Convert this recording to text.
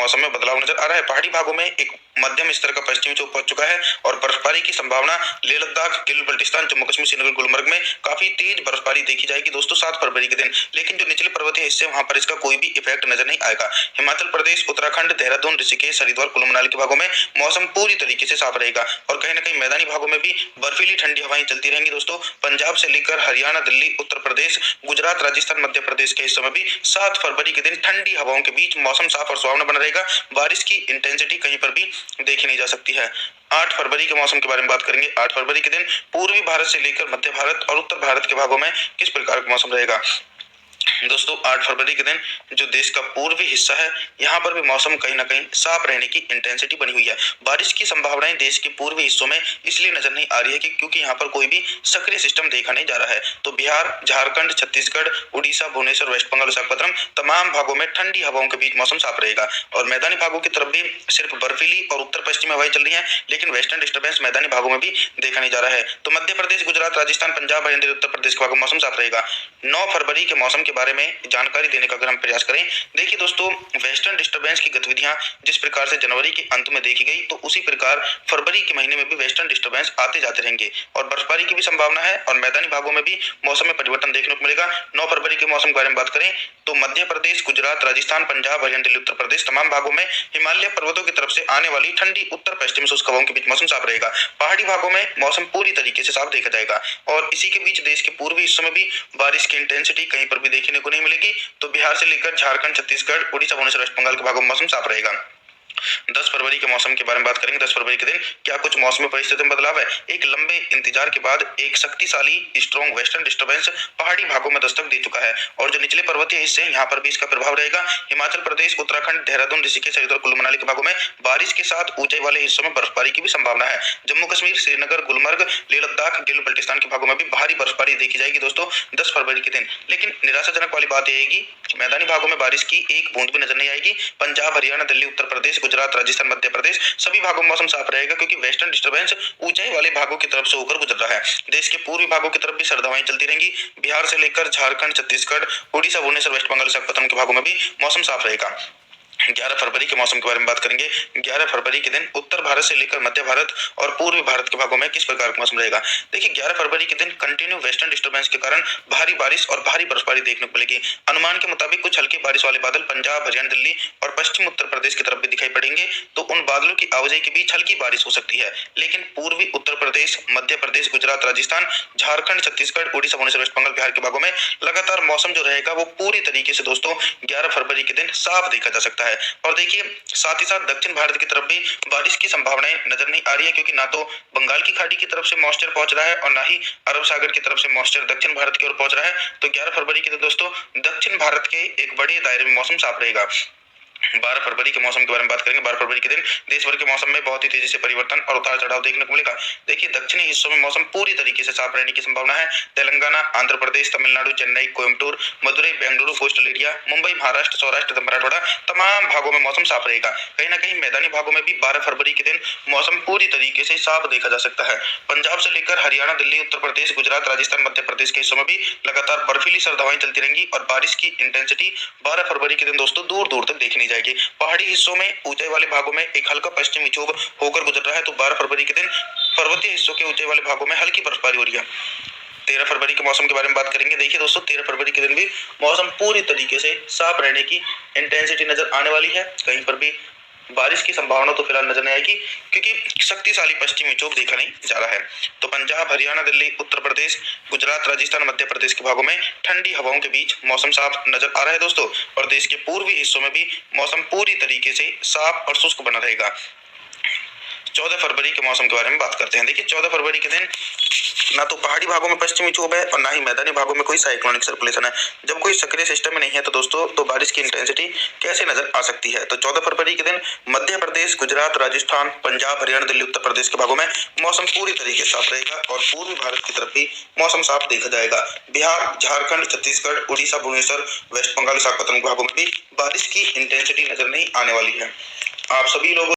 मौसम में बदलाव नजर आ रहा है। पहाड़ी भागों में एक मध्यम स्तर का पश्चिमी विक्षोभ पहुंच चुका है और बर्फबारी की संभावना लेह लद्दाख, गिलगित बल्टिस्तान, जम्मू कश्मीर, श्रीनगर, गुलमर्ग में काफी तेज बर्फबारी देखी जाएगी दोस्तों 7 फरवरी के दिन। लेकिन जो निचले पर्वतीय हिस्से वहां पर इसका कोई भी इफेक्ट नजर नहीं आएगा। हिमाचल प्रदेश, उत्तराखंड, देहरादून, ऋषिकेश, हरिद्वार, कुल्लू मनाली के भागों में मौसम पूरी तरीके से साफ रहेगा और कहीं न कहीं मैदानी भागों में भी बर्फीली ठंडी हवाएं चलती रहेंगी दोस्तों। पंजाब से लेकर हरियाणा, दिल्ली, उत्तर प्रदेश, गुजरात, राजस्थान, मध्य प्रदेश के हिस्सों में भी 7 फरवरी के दिन ठंडी हवाओं के बीच मौसम साफ और सुहावना बना रहेगा। बारिश की इंटेंसिटी कहीं पर भी देखी नहीं जा सकती है। 8 फरवरी के मौसम के बारे में बात करेंगे। 8 फरवरी के दिन पूर्वी भारत से लेकर मध्य भारत और उत्तर भारत के भागों में किस प्रकार का मौसम रहेगा। दोस्तों 8 फरवरी के दिन जो देश का पूर्वी हिस्सा है यहाँ पर भी मौसम कहीं ना कहीं साफ रहने की इंटेंसिटी बनी हुई है। बारिश की संभावनाएं देश के पूर्वी हिस्सों में इसलिए नजर नहीं आ रही है कि क्योंकि यहाँ पर कोई भी सक्रिय सिस्टम देखा नहीं जा रहा है। तो बिहार, झारखंड, छत्तीसगढ़, उड़ीसा, भुवनेश्वर, वेस्ट बंगाल, विशाखापट्टनम तमाम भागों में ठंडी हवाओं के बीच मौसम साफ रहेगा और मैदानी भागों की तरफ भी सिर्फ बर्फीली और उत्तर पश्चिमी हवाएं चल रही है, लेकिन वेस्टर्न डिस्टर्बेंस मैदानी भागों में भी देखा नहीं जा रहा है। तो मध्य प्रदेश, गुजरात, राजस्थान, पंजाब, हरियाणा, उत्तर प्रदेश के भागों में मौसम साफ रहेगा। 9 फरवरी के मौसम के बारे में जानकारी देने का अगर हम प्रयास करें, देखिए दोस्तों वेस्टर्न डिस्टर्बेंस की गतिविधियां जिस प्रकार से जनवरी के अंत में देखी गई, तो उसी प्रकार फरवरी के महीने में भी वेस्टर्न डिस्टर्बेंस आते जाते रहेंगे और बर्फबारी की भी संभावना है और मैदानी भागों में भी मौसम में परिवर्तन देखने को मिलेगा। 9 फरवरी के मौसम के बारे में बात करें तो मध्य प्रदेश, गुजरात, राजस्थान, पंजाब, हरियाणा, दिल्ली, उत्तर प्रदेश तमाम भागों में हिमालय पर्वतों की तरफ से आने वाली ठंडी उत्तर पश्चिमी शुष्क हवाओं के बीच मौसम साफ रहेगा। पहाड़ी भागों में मौसम पूरी तरीके से साफ देखा जाएगा और इसी के बीच देश के पूर्वी हिस्सों में भी बारिश की इंटेंसिटी कहीं पर भी देखने को नहीं मिलेगी। तो बिहार से लेकर झारखंड, छत्तीसगढ़, उड़ीसा, भुवनेश्वर, वेस्ट बंगाल के भागों में मौसम साफ रहेगा। 10 फरवरी के मौसम के बारे में बात करेंगे। 10 फरवरी के दिन क्या कुछ मौसमी परिस्थितियों में बदलाव है। एक लंबे इंतजार के बाद एक शक्तिशाली स्ट्रॉन्ग वेस्टर्न डिस्टर्बेंस पहाड़ी भागों में दस्तक दे चुका है और जो निचले पर्वतीय हिस्से हैं यहाँ पर भी इसका प्रभाव रहेगा। हिमाचल प्रदेश, उत्तराखंड, देहरादून, ऋषिकेश, हरिद्वार, कुल्लू मनाली के भागों में बारिश के साथ ऊंचाई वाले हिस्सों में बर्फबारी की भी संभावना है। जम्मू कश्मीर, श्रीनगर, गुलमर्ग, लेह लद्दाख, गिलगित बल्टिस्तान के भागों में भी भारी बर्फबारी देखी जाएगी दोस्तों 10 फरवरी के दिन। लेकिन निराशाजनक वाली बात यह है कि मैदानी भागों में बारिश की एक बूंद भी नजर नहीं आएगी। पंजाब, हरियाणा, दिल्ली, उत्तर प्रदेश, गुजरात, राजस्थान, मध्य प्रदेश सभी भागों में मौसम साफ रहेगा क्योंकि वेस्टर्न डिस्टर्बेंस ऊंचाई वाले भागों की तरफ से होकर गुजर रहा है। देश के पूर्वी भागों की तरफ भी सर्द हवाएं चलती रहेंगी। बिहार से लेकर झारखंड, छत्तीसगढ़, उड़ीसा, भुवनेश्वर, वेस्ट बंगाल, विशाखापट्टनम के भागों में भी मौसम साफ रहेगा। 11 फरवरी के मौसम के बारे में बात करेंगे। 11 फरवरी के दिन उत्तर भारत से लेकर मध्य भारत और पूर्वी भारत के भागों में किस प्रकार का मौसम रहेगा। देखिए 11 फरवरी के दिन कंटिन्यू वेस्टर्न डिस्टर्बेंस के कारण भारी बारिश और भारी बर्फबारी देखने को मिलेगी। अनुमान के मुताबिक कुछ हल्की बारिश वाले बादल पंजाब, हरियाणा, दिल्ली और पश्चिम उत्तर प्रदेश की तरफ भी दिखाई पड़ेंगे। तो उन बादलों की आवाजाही के बीच हल्की बारिश हो सकती है, लेकिन पूर्वी उत्तर प्रदेश, मध्य प्रदेश, गुजरात, राजस्थान, झारखंड, छत्तीसगढ़, उड़ीसा, भुवनेश्वर, वेस्ट बंगाल, बिहार के भागों में लगातार मौसम जो रहेगा वो पूरी तरीके से दोस्तों 11 फरवरी के दिन साफ देखा जा सकता है। और देखिए साथ ही साथ दक्षिण भारत की तरफ भी बारिश की संभावनाएं नजर नहीं आ रही है क्योंकि ना तो बंगाल की खाड़ी की तरफ से मॉइस्चर पहुंच रहा है और ना ही अरब सागर की तरफ से मॉइस्चर दक्षिण भारत की ओर पहुंच रहा है। तो 11 फरवरी के दिन दोस्तों दक्षिण भारत के एक बड़े दायरे में मौसम साफ रहेगा। 12 फरवरी के मौसम के बारे में बात करेंगे। 12 फरवरी के दिन देश भर के मौसम में बहुत ही तेजी से परिवर्तन और उतार चढ़ाव देखने को मिलेगा। देखिए दक्षिणी हिस्सों में मौसम पूरी तरीके से साफ रहने की संभावना है। तेलंगाना, आंध्र प्रदेश, तमिलनाडु, चेन्नई, कोयम्बटूर, मदुरई, बेंगलुरु, कोस्टल एरिया, मुंबई, महाराष्ट्र, सौराष्ट्र, मराठवाड़ा तमाम भागों में मौसम साफ रहेगा। कहीं ना कहीं मैदानी भागों में भी 12 फरवरी के दिन मौसम पूरी तरीके से साफ देखा जा सकता है। पंजाब से लेकर हरियाणा, दिल्ली, उत्तर प्रदेश, गुजरात, राजस्थान, मध्य प्रदेश के हिस्सों में भी लगातार बर्फीली सर्द हवाएं चलती रहेंगी और बारिश की इंटेंसिटी 12 फरवरी के दिन दोस्तों दूर दूर तक देखी नहीं जाएगी। पहाड़ी हिस्सों में ऊंचाई वाले भागों में एक हल्का पश्चिमी विक्षोभ होकर गुजर रहा है। तो 12 फरवरी के दिन पर्वतीय हिस्सों के ऊंचाई वाले भागों में हल्की बर्फबारी हो रही है। 13 फरवरी के मौसम के बारे में बात करेंगे। देखिए दोस्तों 13 फरवरी के दिन भी मौसम पूरी तरीके से साफ रहने की इंटेंसिटी नजर आने वाली है। कहीं पर भी बारिश की संभावना तो फिलहाल नजर नहीं आएगी क्योंकि शक्तिशाली पश्चिमी विक्षोभ देखा नहीं जा रहा है। तो पंजाब, हरियाणा, दिल्ली, उत्तर प्रदेश, गुजरात, राजस्थान, मध्य प्रदेश के भागों में ठंडी हवाओं के बीच मौसम साफ नजर आ रहा है दोस्तों और देश के पूर्वी हिस्सों में भी मौसम पूरी तरीके से साफ और शुष्क बना रहेगा। 14 फरवरी के मौसम के बारे में बात करते हैं। देखिए 14 फरवरी के दिन ना तो पहाड़ी भागों में पश्चिमी विक्षोभ है और ना ही मैदानी भागों में कोई साइक्लोनिक सर्कुलेशन है। जब कोई सक्रिय सिस्टम में नहीं है तो दोस्तों तो बारिश की इंटेंसिटी कैसे नजर आ सकती है। तो 14 फरवरी के दिन मध्य प्रदेश, गुजरात, राजस्थान, पंजाब, हरियाणा, दिल्ली, उत्तर प्रदेश के भागों में मौसम पूरी तरीके से साफ रहेगा और पूर्वी भारत की तरफ भी मौसम साफ देखा जाएगा। बिहार, झारखंड, छत्तीसगढ़, उड़ीसा, भुवनेश्वर, वेस्ट बंगाल, विशाखापट्टनम के भागों में भी बारिश की इंटेंसिटी नजर नहीं आने वाली है। आप सभी लोगों